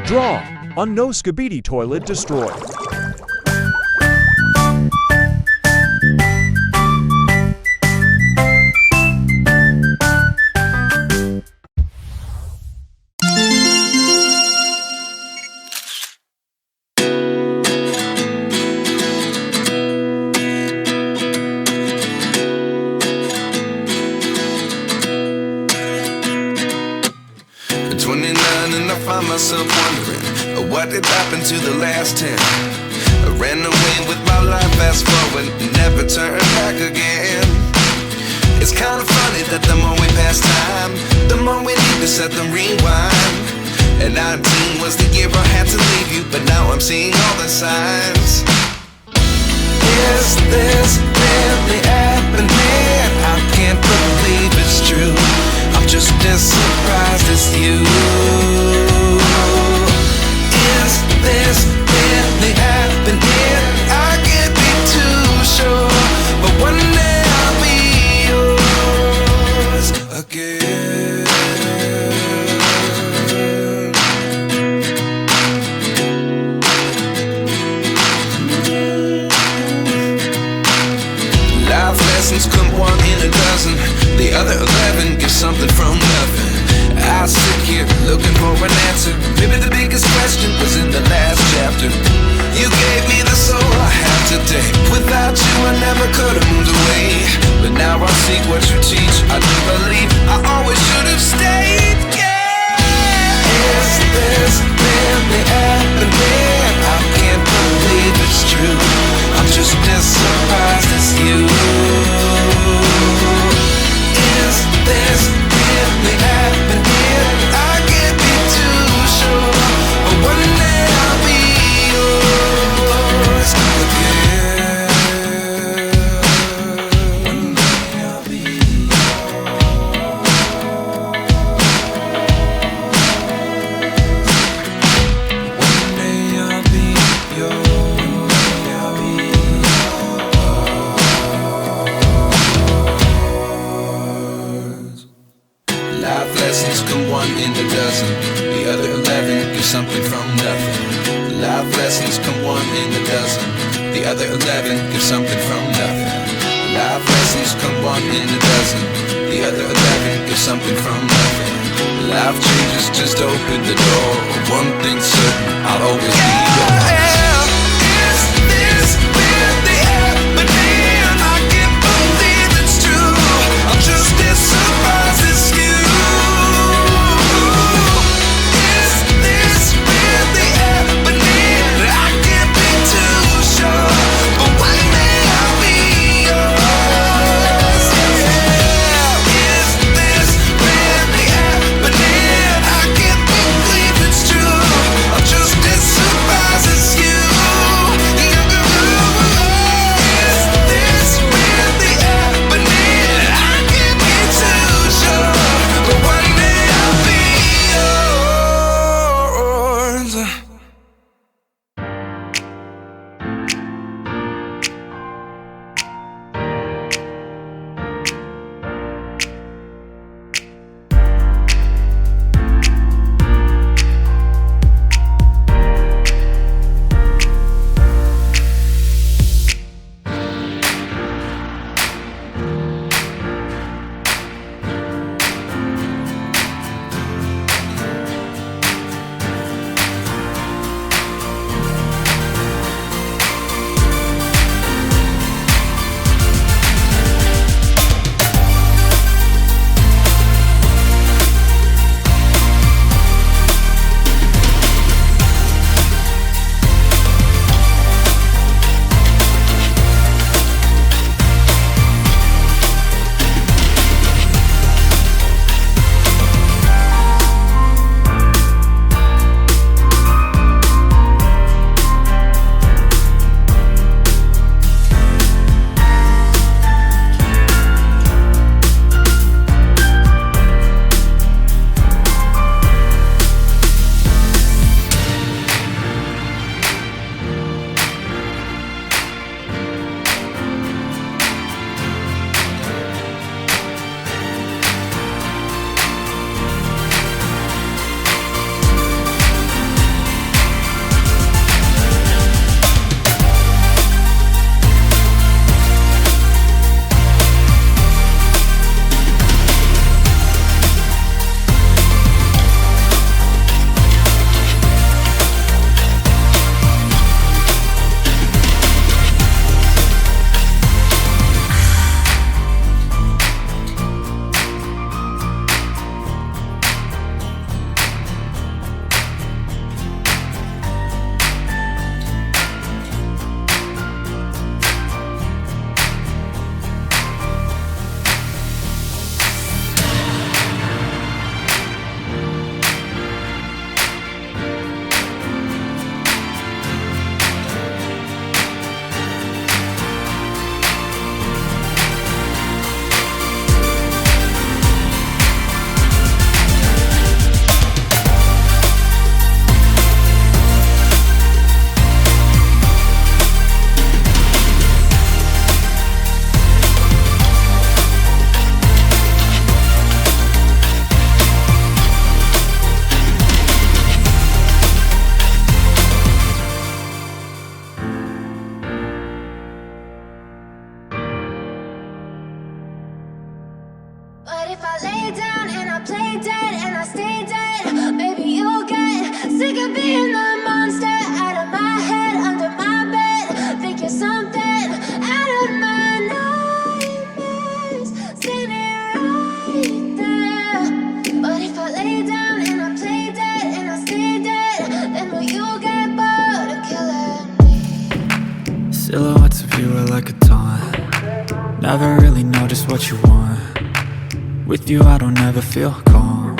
Draw on No Skibidi Toilet Destroy. At 29 and I find myself wondering what did happen to the last 10. I ran away with my life, fast forward, never turn back again. It's kind of funny that the more we pass time, the more we need to set them rewind. And 19 was the year I had to leave you, but now I'm seeing all the signs. Is this really happening? I can't believe it's true. I'm just as surprised as you. Is this really happening? I can't be too sure, but one day I'll be yours again. Life lessons come one in a dozen. The other 11 give something from nothing. I sit here looking for an answer. Maybe the biggest question was in the last chapter. You gave me the soul I have today. Without you I never could have moved away. But now I see what you teach. I do believe I always should have stayed. Yeah. Is this really happening? I can't believe it's true. I'm just as surprised as you. Is this really happening? I can't be too sure, but one day I'll be yours again. One day I'll be yours. One day I'll be yours. I'll be yours. Life lessons come one in a dozen. The other 11 give something from nothing. Life lessons come one in a dozen. The other 11 give something from nothing. Life lessons come one in a dozen. The other 11 give something from nothing. Life changes just open the door. One thing's certain, I'll always be yours. Is this really happening? I can't believe it's true. I'm just as surprised as you. Is this really happening? I can't be too sure, but one day I'll be yours. Yeah. Is this really happening? I can't believe it's true. I'm just as surprised as if I lay down and I play dead and I stay dead, maybe you'll get sick of being the monster out of my head, under my bed. Think you're something out of my nightmares, standing right there. But if I lay down and I play dead and I stay dead, then will you get bored of killing me? Silhouettes of you are like a taunt. Never really know just what you want. With you I don't ever feel calm.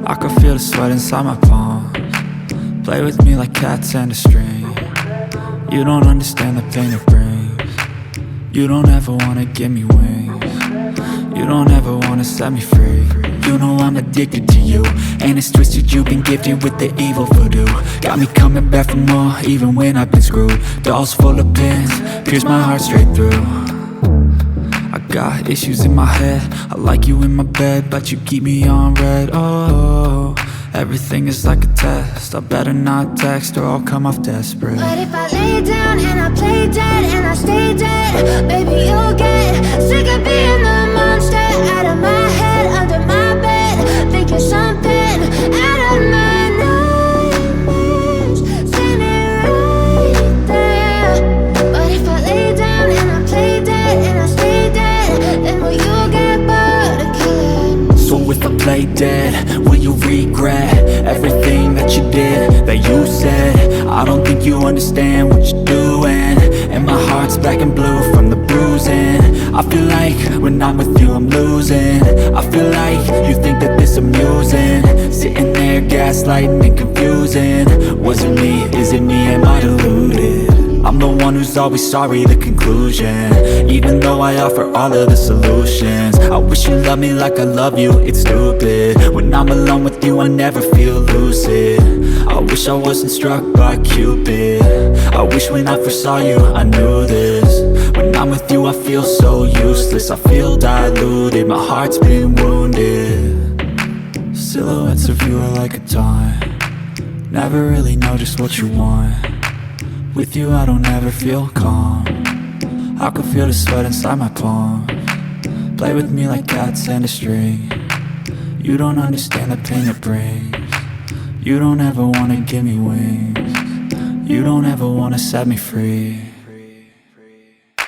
I can feel the sweat inside my palms. Play with me like cats and a string. You don't understand the pain it brings. You don't ever wanna give me wings. You don't ever wanna set me free. You know I'm addicted to you, and it's twisted, you've been gifted with the evil voodoo. Got me coming back for more, even when I've been screwed. Dolls full of pins, pierce my heart straight through. I got issues in my head, I like you in my bed, but you keep me on red. Oh, everything is like a test, I better not text or I'll come off desperate. But if I lay down and I play dead and I stay dead, baby you'll get sick of being the monster out of my head, under my bed. Think you're something out of my nightmares, standing right there. But if I lay down and I play dead and I stay dead, then will you get bored of killing me? So if I play dead, will you regret everything that you did, that you said? I don't think you understand what you're doing, and my heart's black and blue from the bruising. I feel like when I'm with you I'm losing. I feel like you think that this amusing, sitting there gaslighting and confusing. Was it me? Is it me? Am I deluded? I'm the one who's always sorry, the conclusion, even though I offer all of the solutions. I wish you loved me like I love you, it's stupid. When I'm alone with you I never feel lucid. I wish I wasn't struck by Cupid. I wish when I first saw you I knew this. When I'm with you I feel so useless, I feel diluted, my heart's been wounded. Silhouettes of you are like a taunt. Never really know just what you want. With you I don't ever feel calm. I can feel the sweat inside my palms. Play with me like cats and a string. You don't understand the pain it brings. You don't ever wanna give me wings. You don't ever wanna set me free.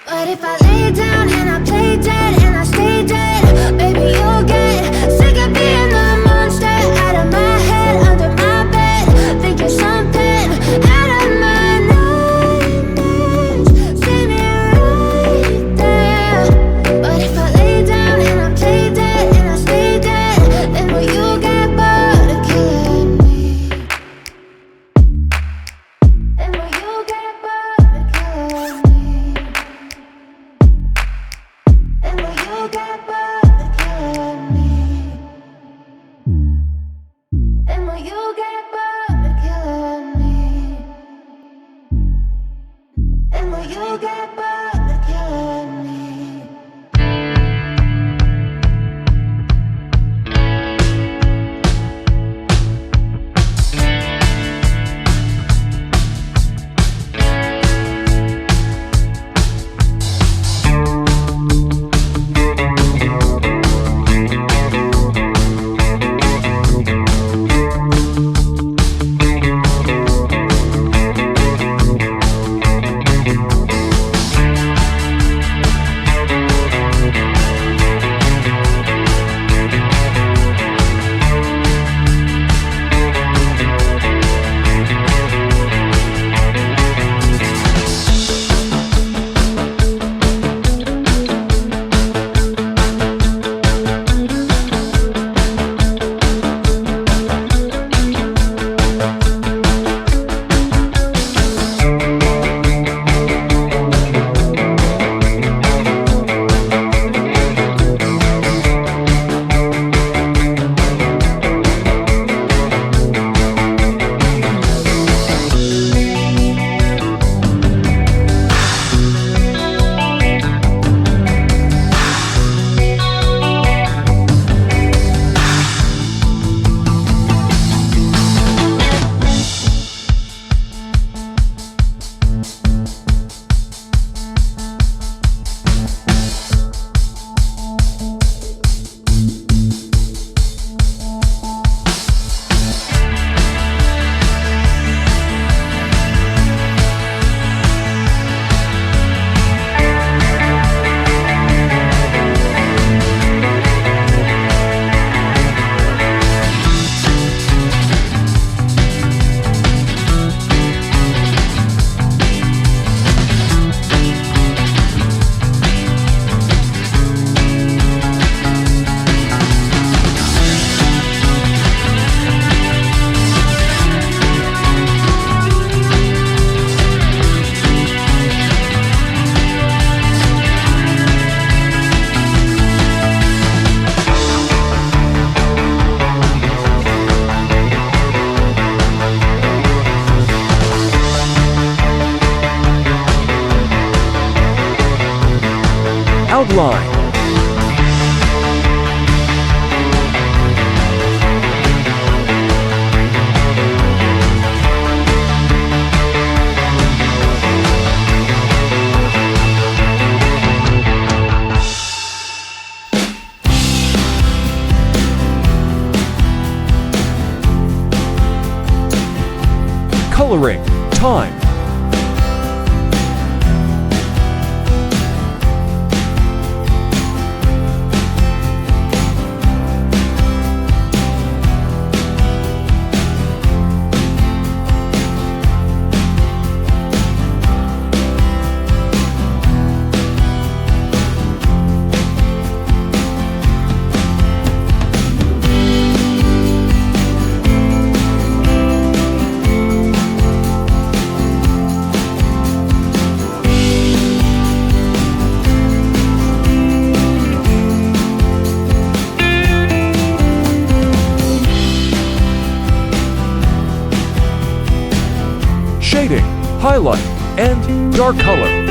But if I lay down and I play dead and I stay dead, baby you'll get sick of being the monster out of my head, under my bed. Think you're something out of my nightmares, standing right there. But if I lay down and I play dead and I stay dead, then will you get bored of killing me? Then will you get bored of killing me? And will you get bored of killing me? And will you get bored of killing me? And will you get bored of killing me? Outline. Coloring. Time. Shading, highlight, and dark color.